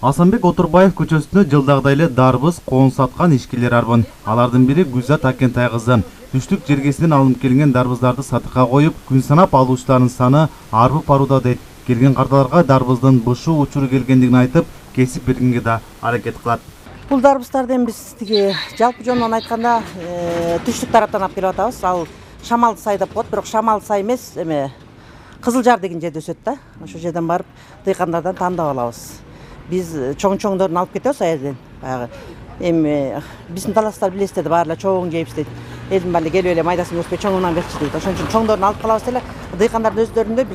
Асанбек Отурбаев көчөсүнө жылдагыдай эле дарбыз, коон саткан ишкерлер арбын. Алардын бири Гүлзат Акентай кызы. Түштүк жергесинен алынып келген дарбыздарды сатыкка коюп, күн санап алуучулардын саны арбып барууда дейт. Келген карталарга дарбыздын бышуу учуру келгендигин айтып, кесип бергенге да аракет кылат. Бул дарбыздарды биз тиги жалпы жонунан айтканда түштүк тараптан алып келип атабыз. Ал Шамалды сай деп коет, бирок Шамалды сай эмес, Кызылжар деген жерде өсөт да. Ошол жерден барып дыйкандардан тандап алабыз. Биз чоң-чоңдорун алып кетебиз айерден. Баягы биздин таластар билесиздер, баары эле чоң жейбиз дейт. Элдин баары келип эле майдасын өспөй чоңунан берчи дейт. Ошон үчүн чоңдорун алып калабыз эле. Дыйкандардын өздөрүндө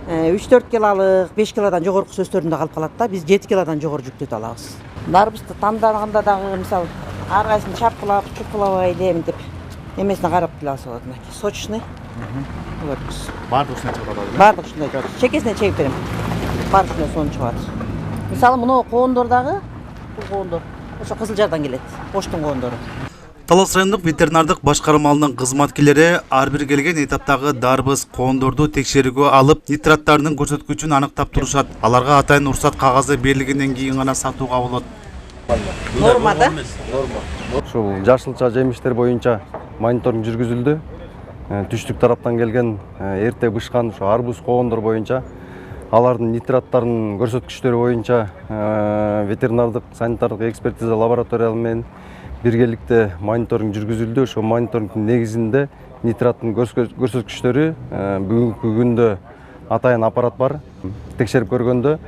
3-4 килолук, 5 килодан жогорку сөздөрүндө калып калат да. Биз 7 килодан жогору жүктөтүп алабыз. Дарбызды тандаганда дагы мисалы ар кайсын чапкылап, чукулабай эле мынтип эмесине карап делебиз болот. Сочный. Баардыгы ушундай чыгып атат. Баардыгы ушундай чыгат. Чекесине чегип берем. Баардыгы сонун чыгат. Мисалы мына коондор дагы, бул коондор ошо Кызылжардан келет. Оштун коондору. Талас райондук ветеринардык башкармалынын кызматкерлери ар бир келген этаптагы дарбыз, коондорду текшерүүгө алып, нитраттардын көрсөткүчүн аныктап турушат. Аларга атайын уруксат кагазы берилгенден кийин гана сатууга болот. Нормада? Ушул жашылча жемиштер боюнча мониторинг жүргүзүлдү. Түштүк тараптан келген эрте бышкан ушу арбуз, коондор боюнча алардын нитраттарынын көрсөткүчтөрү боюнча ветеринардык санитардык экспертиза лабораториялары менен биргеликте мониторинг жүргүзүлдү. Ошол мониторингдин негизинде нитраттын көрсөткүчтөрү бүгүнкү күндө атайын аппарат бар. Текшерип көргөндө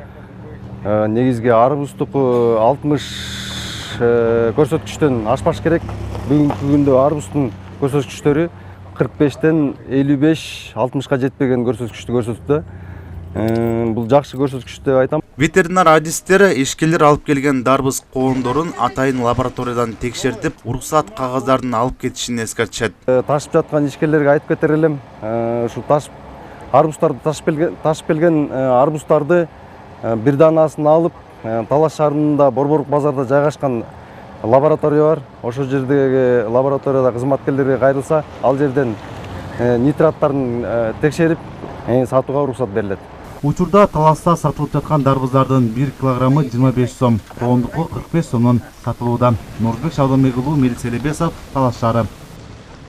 негизги арбуздуку 60 көрсөткүчтөн ашпаш керек. Бүгүнкү күндө арбуздун көрсөткүчтөрү 45-тен 55-60-ка жетпеген көрсөткүчтү көрсөттү. Бул жакшы көрсөткүч деп айтам. Ветеринар адистер ишкерлер алып келген дарбыз, коондорун атайын лабораториядан текшертип, уруксат кагаздарын алып кетишин эскертишет. Ташып жаткан ишкерлерге айтып кетер элем, ушу арбуздарды ташып келген арбуздарды бир даанасын алып, Талас шаарында Борборук базарда жайгашкан лаборатория бар. Ошол жердеги лабораторияда кызматкерлерге кайрылса, ал жерден нитраттарын текшерип, сатууга уруксат берилет. Учурда Таласта сатылып жаткан дарбыздардын 1 килограммы 25 сом, коондуку 45 сомдон сатылууда. Нурбек Шабдамбек уулу, Мелис Элебесов, Талас шаары.